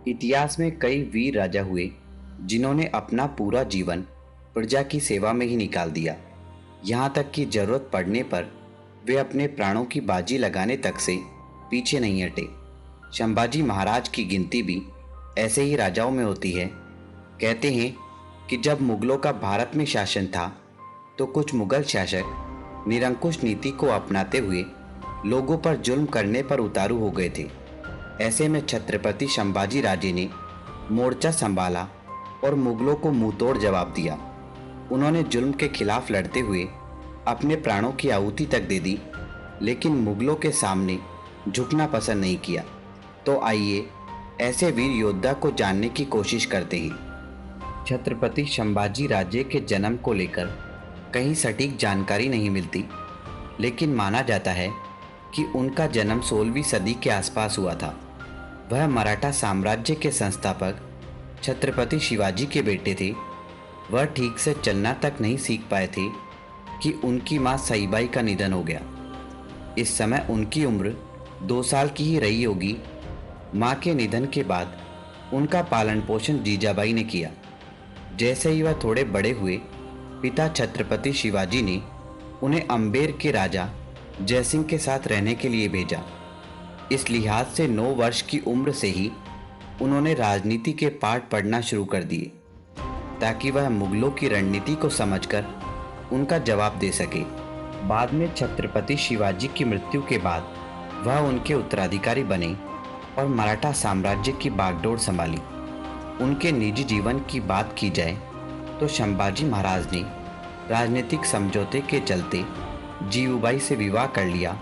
इतिहास में कई वीर राजा हुए जिन्होंने अपना पूरा जीवन प्रजा की सेवा में ही निकाल दिया। यहाँ तक कि जरूरत पड़ने पर वे अपने प्राणों की बाजी लगाने तक से पीछे नहीं हटे। संभाजी महाराज की गिनती भी ऐसे ही राजाओं में होती है। कहते हैं कि जब मुगलों का भारत में शासन था तो कुछ मुगल शासक निरंकुश नीति को अपनाते हुए लोगों पर जुल्म करने पर उतारू हो गए थे। ऐसे में छत्रपति संभाजी राजे ने मोर्चा संभाला और मुगलों को मुंहतोड़ जवाब दिया। उन्होंने जुल्म के खिलाफ लड़ते हुए अपने प्राणों की आहुति तक दे दी, लेकिन मुगलों के सामने झुकना पसंद नहीं किया। तो आइए ऐसे वीर योद्धा को जानने की कोशिश करते हैं। छत्रपति संभाजी राजे के जन्म को लेकर कहीं सटीक जानकारी नहीं मिलती, लेकिन माना जाता है कि उनका जन्म 16वीं सदी के आसपास हुआ था। वह मराठा साम्राज्य के संस्थापक छत्रपति शिवाजी के बेटे थे। वह ठीक से चलना तक नहीं सीख पाए थे कि उनकी मां सईबाई का निधन हो गया। इस समय उनकी उम्र 2 साल की ही रही होगी। मां के निधन के बाद उनका पालन पोषण जीजाबाई ने किया। जैसे ही वह थोड़े बड़े हुए, पिता छत्रपति शिवाजी ने उन्हें अम्बेर के राजा जयसिंह के साथ रहने के लिए भेजा। इस लिहाज से 9 वर्ष की उम्र से ही उन्होंने राजनीति के पाठ पढ़ना शुरू कर दिए, ताकि वह मुगलों की रणनीति को समझकर उनका जवाब दे सके। बाद में छत्रपति शिवाजी की मृत्यु के बाद वह उनके उत्तराधिकारी बने और मराठा साम्राज्य की बागडोर संभाली। उनके निजी जीवन की बात की जाए तो संभाजी महाराज ने राजनीतिक समझौते के चलते जीवुबाई से विवाह कर लिया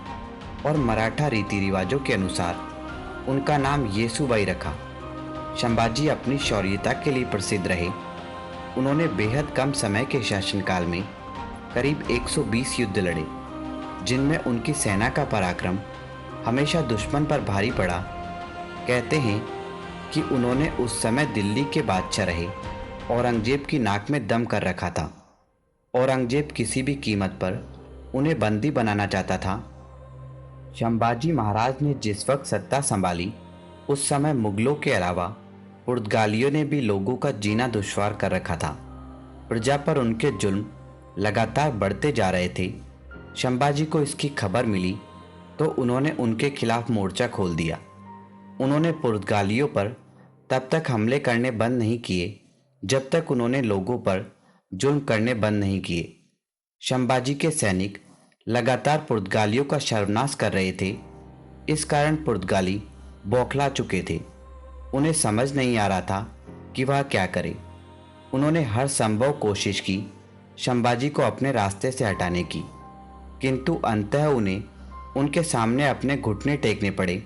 और मराठा रीति रिवाजों के अनुसार उनका नाम येसुबाई रखा। संभाजी अपनी शौर्यता के लिए प्रसिद्ध रहे। उन्होंने बेहद कम समय के शासनकाल में करीब 120 युद्ध लड़े, जिनमें उनकी सेना का पराक्रम हमेशा दुश्मन पर भारी पड़ा। कहते हैं कि उन्होंने उस समय दिल्ली के बादशाह रहे औरंगजेब की नाक में दम कर रखा था। औरंगजेब किसी भी कीमत पर उन्हें बंदी बनाना चाहता था। संभाजी महाराज ने जिस वक्त सत्ता संभाली, उस समय मुगलों के अलावा पुर्तगालियों ने भी लोगों का जीना दुश्वार कर रखा था। प्रजा पर उनके जुल्म लगातार बढ़ते जा रहे थे। संभाजी को इसकी खबर मिली तो उन्होंने उनके खिलाफ मोर्चा खोल दिया। उन्होंने पुर्तगालियों पर तब तक हमले करने बंद नहीं किए जब तक उन्होंने लोगों पर जुल्म करने बंद नहीं किए। संभाजी के सैनिक लगातार पुर्तगालियों का सर्वनाश कर रहे थे। इस कारण पुर्तगाली बौखला चुके थे। उन्हें समझ नहीं आ रहा था कि वह क्या करे। उन्होंने हर संभव कोशिश की संभाजी को अपने रास्ते से हटाने की, किंतु अंततः उन्हें उनके सामने अपने घुटने टेकने पड़े।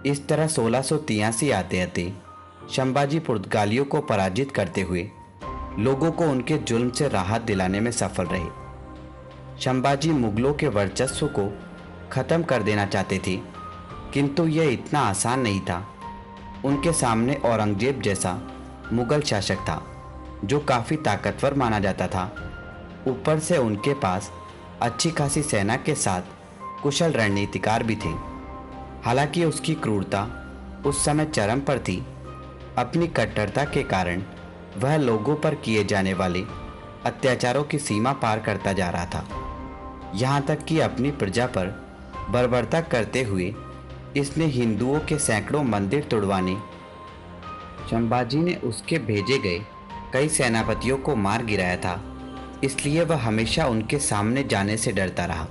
इस तरह 1683 आते आते संभाजी पुर्तगालियों को पराजित करते हुए लोगों को उनके जुल्म से राहत दिलाने में सफल रहे। संभाजी मुगलों के वर्चस्व को खत्म कर देना चाहते थे, किंतु यह इतना आसान नहीं था। उनके सामने औरंगजेब जैसा मुगल शासक था जो काफ़ी ताकतवर माना जाता था। ऊपर से उनके पास अच्छी खासी सेना के साथ कुशल रणनीतिकार भी थे। हालांकि उसकी क्रूरता उस समय चरम पर थी। अपनी कट्टरता के कारण वह लोगों पर किए जाने वाले अत्याचारों की सीमा पार करता जा रहा था। यहाँ तक कि अपनी प्रजा पर बर्बरता करते हुए इसने हिंदुओं के सैकड़ों मंदिर तोड़वाने, संभाजी ने उसके भेजे गए कई सेनापतियों को मार गिराया था। इसलिए वह हमेशा उनके सामने जाने से डरता रहा।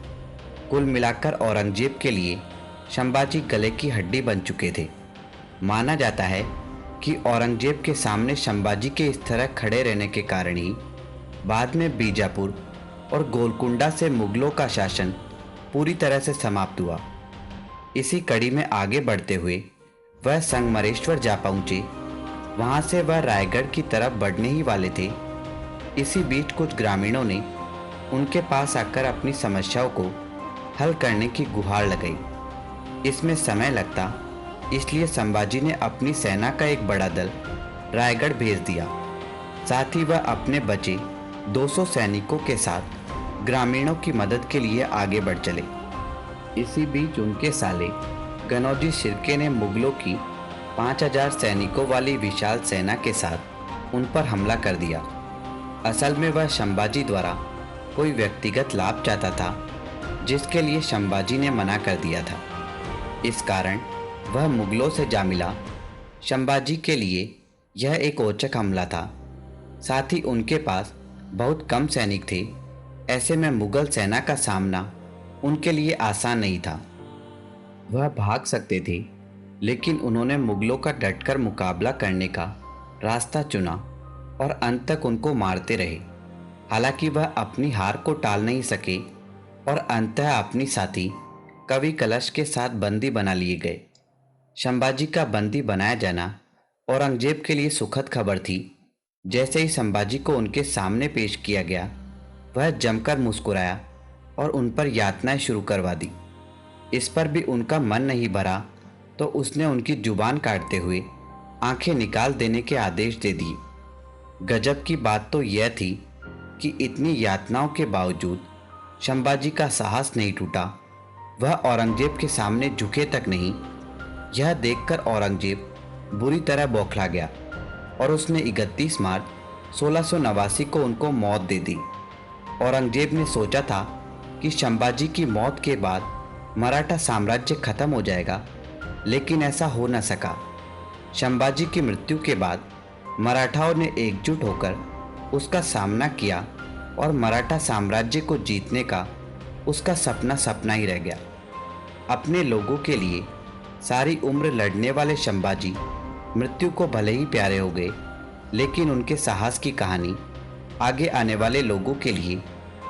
कुल मिलाकर औरंगजेब के लिए संभाजी गले की हड्डी बन चुके थे। माना जाता है कि औरंगजेब के सामने संभाजी के इस तरह खड़े रहने के कारण ही बाद में बीजापुर और गोलकुंडा से मुगलों का शासन पूरी तरह से समाप्त हुआ। इसी कड़ी में आगे बढ़ते हुए वह संगमरेश्वर जा पहुँचे। वहाँ से वह रायगढ़ की तरफ बढ़ने ही वाले थे। इसी बीच कुछ ग्रामीणों ने उनके पास आकर अपनी समस्याओं को हल करने की गुहार लगाई। इसमें समय लगता, इसलिए संभाजी ने अपनी सेना का एक बड़ा दल रायगढ़ भेज दिया। साथ ही वह अपने बचे 200 सैनिकों के साथ ग्रामीणों की मदद के लिए आगे बढ़ चले। इसी बीच उनके साले गनौजी शिर्के ने मुगलों की 5,000 सैनिकों वाली विशाल सेना के साथ उन पर हमला कर दिया। असल में वह संभाजी द्वारा कोई व्यक्तिगत लाभ चाहता था, जिसके लिए संभाजी ने मना कर दिया था। इस कारण वह मुगलों से जा मिला। संभाजी के लिए यह एक औचक हमला था। साथ ही उनके पास बहुत कम सैनिक थे। ऐसे में मुगल सेना का सामना उनके लिए आसान नहीं था। वह भाग सकते थे, लेकिन उन्होंने मुगलों का डटकर मुकाबला करने का रास्ता चुना और अंत तक उनको मारते रहे। हालांकि वह अपनी हार को टाल नहीं सके और अंततः अपनी साथी कवि कलश के साथ बंदी बना लिए गए। संभाजी का बंदी बनाया जाना औरंगजेब के लिए सुखद खबर थी। जैसे ही संभाजी को उनके सामने पेश किया गया, वह जमकर मुस्कुराया और उन पर यातनाएं शुरू करवा दी। इस पर भी उनका मन नहीं भरा तो उसने उनकी जुबान काटते हुए आंखें निकाल देने के आदेश दे दिए। गजब की बात तो यह थी कि इतनी यातनाओं के बावजूद संभाजी का साहस नहीं टूटा। वह औरंगजेब के सामने झुके तक नहीं। यह देखकर औरंगजेब बुरी तरह बौखला गया और उसने 31 मार्च 1689 को उनको मौत दे दी। औरंगजेब ने सोचा था कि संभाजी की मौत के बाद मराठा साम्राज्य खत्म हो जाएगा, लेकिन ऐसा हो न सका। संभाजी की मृत्यु के बाद मराठाओं ने एकजुट होकर उसका सामना किया और मराठा साम्राज्य को जीतने का उसका सपना सपना ही रह गया। अपने लोगों के लिए सारी उम्र लड़ने वाले संभाजी मृत्यु को भले ही प्यारे हो गए, लेकिन उनके साहस की कहानी आगे आने वाले लोगों के लिए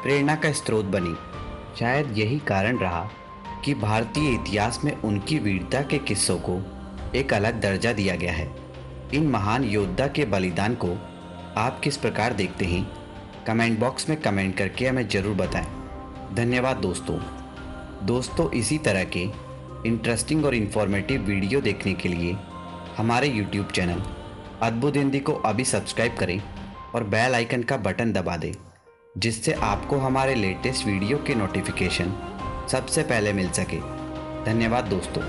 प्रेरणा का स्रोत बनी। शायद यही कारण रहा कि भारतीय इतिहास में उनकी वीरता के किस्सों को एक अलग दर्जा दिया गया है। इन महान योद्धा के बलिदान को आप किस प्रकार देखते हैं? कमेंट बॉक्स में कमेंट करके हमें ज़रूर बताएं। धन्यवाद दोस्तों, इसी तरह के इंटरेस्टिंग और इन्फॉर्मेटिव वीडियो देखने के लिए हमारे YouTube चैनल अद्भुत हिंदी को अभी सब्सक्राइब करें और बेल आइकन का बटन दबा दें, जिससे आपको हमारे लेटेस्ट वीडियो के नोटिफिकेशन सबसे पहले मिल सके। धन्यवाद दोस्तों।